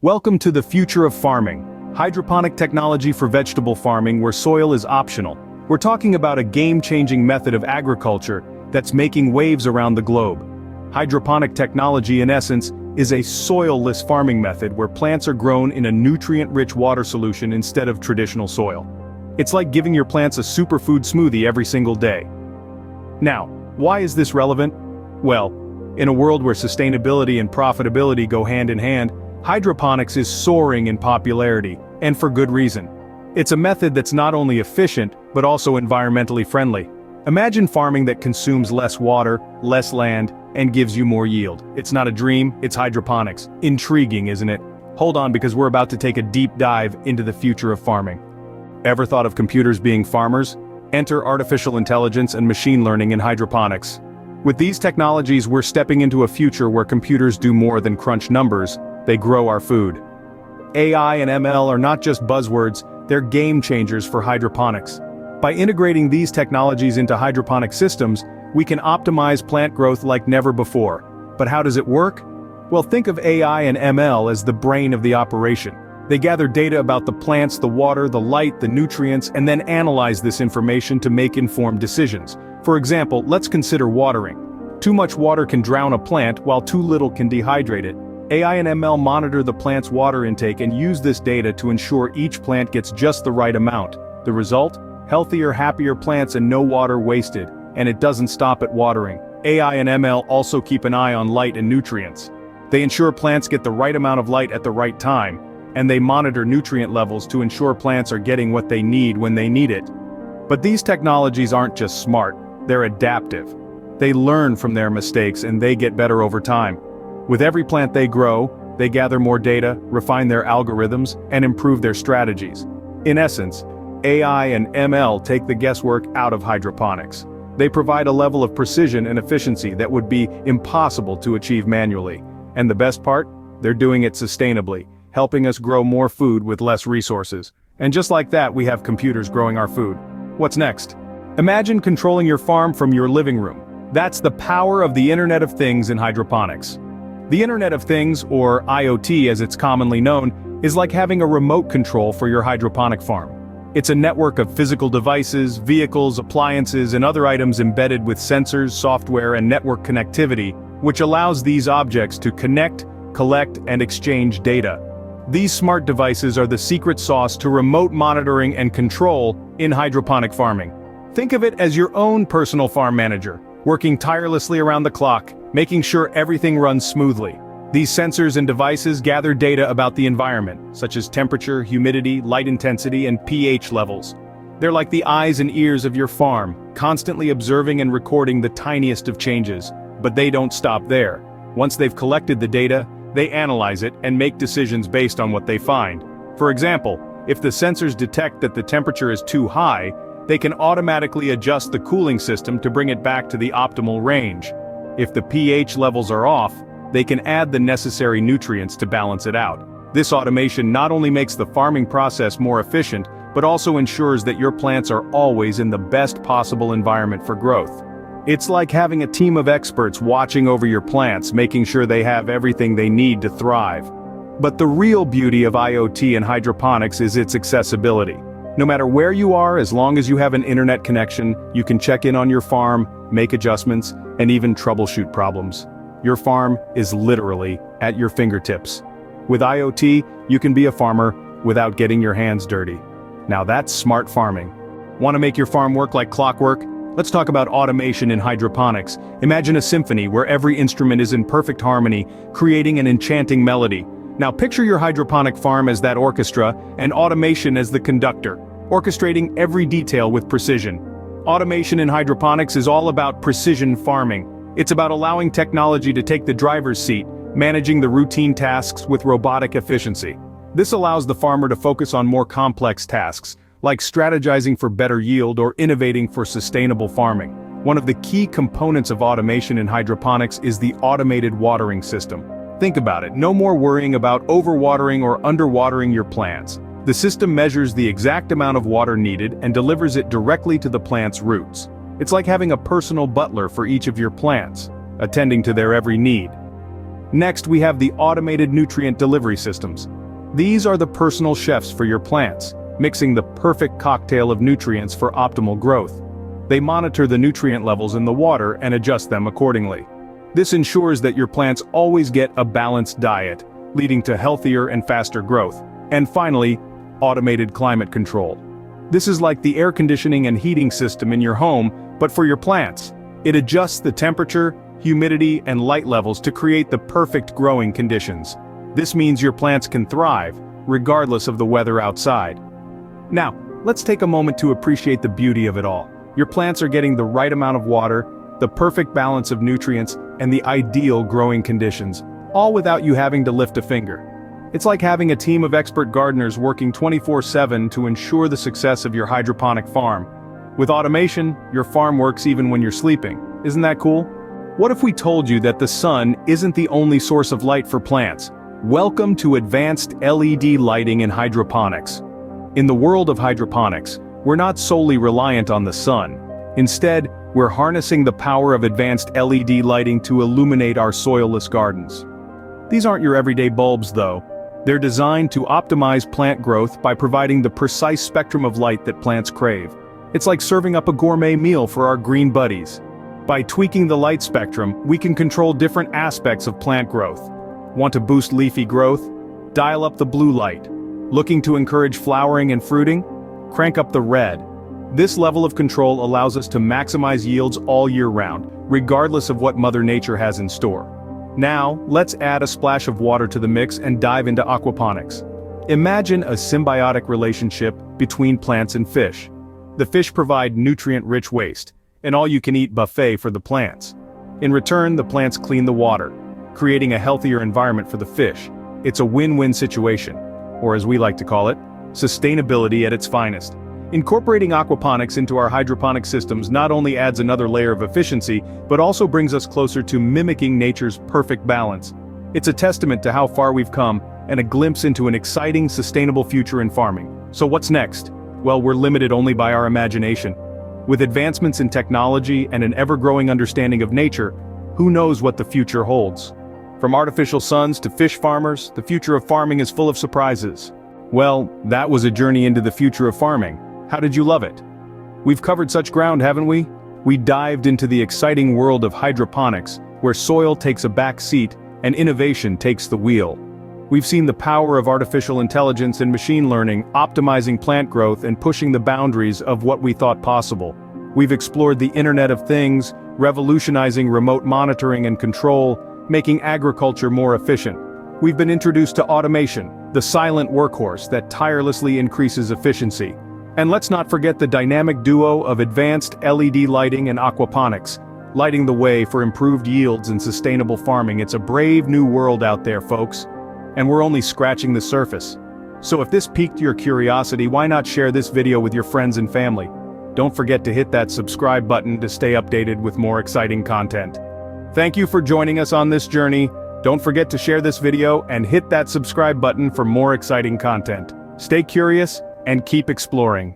Welcome to the future of farming. Hydroponic technology for vegetable farming where soil is optional. We're talking about a game-changing method of agriculture that's making waves around the globe. Hydroponic technology, in essence, is a soil-less farming method where plants are grown in a nutrient-rich water solution instead of traditional soil. It's like giving your plants a superfood smoothie every single day. Now, why is this relevant? Well, in a world where sustainability and profitability go hand in hand, hydroponics is soaring in popularity, and for good reason. It's a method that's not only efficient, but also environmentally friendly. Imagine farming that consumes less water, less land, and gives you more yield. It's not a dream, it's hydroponics. Intriguing, isn't it? Hold on, because we're about to take a deep dive into the future of farming. Ever thought of computers being farmers? Enter artificial intelligence and machine learning in hydroponics. With these technologies, we're stepping into a future where computers do more than crunch numbers. They grow our food. AI and ML are not just buzzwords, they're game changers for hydroponics. By integrating these technologies into hydroponic systems, we can optimize plant growth like never before. But how does it work? Well, think of AI and ML as the brain of the operation. They gather data about the plants, the water, the light, the nutrients, and then analyze this information to make informed decisions. For example, let's consider watering. Too much water can drown a plant, while too little can dehydrate it. AI and ML monitor the plant's water intake and use this data to ensure each plant gets just the right amount. The result? Healthier, happier plants and no water wasted. And it doesn't stop at watering. AI and ML also keep an eye on light and nutrients. They ensure plants get the right amount of light at the right time, and they monitor nutrient levels to ensure plants are getting what they need when they need it. But these technologies aren't just smart, they're adaptive. They learn from their mistakes and they get better over time. With every plant they grow, they gather more data, refine their algorithms, and improve their strategies. In essence, AI and ML take the guesswork out of hydroponics. They provide a level of precision and efficiency that would be impossible to achieve manually. And the best part? They're doing it sustainably, helping us grow more food with less resources. And just like that, we have computers growing our food. What's next? Imagine controlling your farm from your living room. That's the power of the Internet of Things in hydroponics. The Internet of Things, or IoT as it's commonly known, is like having a remote control for your hydroponic farm. It's a network of physical devices, vehicles, appliances, and other items embedded with sensors, software, and network connectivity, which allows these objects to connect, collect, and exchange data. These smart devices are the secret sauce to remote monitoring and control in hydroponic farming. Think of it as your own personal farm manager, working tirelessly around the clock, making sure everything runs smoothly. These sensors and devices gather data about the environment, such as temperature, humidity, light intensity, and pH levels. They're like the eyes and ears of your farm, constantly observing and recording the tiniest of changes. But they don't stop there. Once they've collected the data, they analyze it and make decisions based on what they find. For example, if the sensors detect that the temperature is too high, they can automatically adjust the cooling system to bring it back to the optimal range. If the pH levels are off, they can add the necessary nutrients to balance it out. This automation not only makes the farming process more efficient, but also ensures that your plants are always in the best possible environment for growth. It's like having a team of experts watching over your plants, making sure they have everything they need to thrive. But the real beauty of IoT and hydroponics is its accessibility. No matter where you are, as long as you have an internet connection, you can check in on your farm, make adjustments, and even troubleshoot problems. Your farm is literally at your fingertips. With IoT, you can be a farmer without getting your hands dirty. Now that's smart farming. Want to make your farm work like clockwork? Let's talk about automation in hydroponics. Imagine a symphony where every instrument is in perfect harmony, creating an enchanting melody. Now picture your hydroponic farm as that orchestra, and automation as the conductor, orchestrating every detail with precision. Automation in hydroponics is all about precision farming. It's about allowing technology to take the driver's seat, managing the routine tasks with robotic efficiency. This allows the farmer to focus on more complex tasks, like strategizing for better yield or innovating for sustainable farming. One of the key components of automation in hydroponics is the automated watering system. Think about it, no more worrying about overwatering or underwatering your plants. The system measures the exact amount of water needed and delivers it directly to the plant's roots. It's like having a personal butler for each of your plants, attending to their every need. Next, we have the automated nutrient delivery systems. These are the personal chefs for your plants, mixing the perfect cocktail of nutrients for optimal growth. They monitor the nutrient levels in the water and adjust them accordingly. This ensures that your plants always get a balanced diet, leading to healthier and faster growth. And finally, automated climate control. This is like the air conditioning and heating system in your home, but for your plants. It adjusts the temperature, humidity, and light levels to create the perfect growing conditions. This means your plants can thrive, regardless of the weather outside. Now, let's take a moment to appreciate the beauty of it all. Your plants are getting the right amount of water, the perfect balance of nutrients, and the ideal growing conditions, all without you having to lift a finger. It's like having a team of expert gardeners working 24/7 to ensure the success of your hydroponic farm. With automation, your farm works even when you're sleeping. Isn't that cool? What if we told you that the sun isn't the only source of light for plants? Welcome to advanced LED lighting in hydroponics. In the world of hydroponics, we're not solely reliant on the sun. Instead, we're harnessing the power of advanced LED lighting to illuminate our soilless gardens. These aren't your everyday bulbs though. They're designed to optimize plant growth by providing the precise spectrum of light that plants crave. It's like serving up a gourmet meal for our green buddies. By tweaking the light spectrum, we can control different aspects of plant growth. Want to boost leafy growth? Dial up the blue light. Looking to encourage flowering and fruiting? Crank up the red. This level of control allows us to maximize yields all year round, regardless of what Mother Nature has in store. Now, let's add a splash of water to the mix and dive into aquaponics. Imagine a symbiotic relationship between plants and fish. The fish provide nutrient-rich waste, an all-you-can-eat buffet for the plants. In return, the plants clean the water, creating a healthier environment for the fish. It's a win-win situation, or as we like to call it, sustainability at its finest. Incorporating aquaponics into our hydroponic systems not only adds another layer of efficiency, but also brings us closer to mimicking nature's perfect balance. It's a testament to how far we've come, and a glimpse into an exciting, sustainable future in farming. So what's next? Well, we're limited only by our imagination. With advancements in technology and an ever-growing understanding of nature, who knows what the future holds? From artificial suns to fish farmers, the future of farming is full of surprises. Well, that was a journey into the future of farming. How did you love it? We've covered such ground, haven't we? We dived into the exciting world of hydroponics, where soil takes a back seat and innovation takes the wheel. We've seen the power of artificial intelligence and machine learning, optimizing plant growth and pushing the boundaries of what we thought possible. We've explored the Internet of Things, revolutionizing remote monitoring and control, making agriculture more efficient. We've been introduced to automation, the silent workhorse that tirelessly increases efficiency. And let's not forget the dynamic duo of advanced LED lighting and aquaponics, lighting the way for improved yields and sustainable farming. It's a brave new world out there, folks. And we're only scratching the surface. So if this piqued your curiosity, why not share this video with your friends and family? Don't forget to hit that subscribe button to stay updated with more exciting content. Thank you for joining us on this journey. Don't forget to share this video and hit that subscribe button for more exciting content. Stay curious and keep exploring.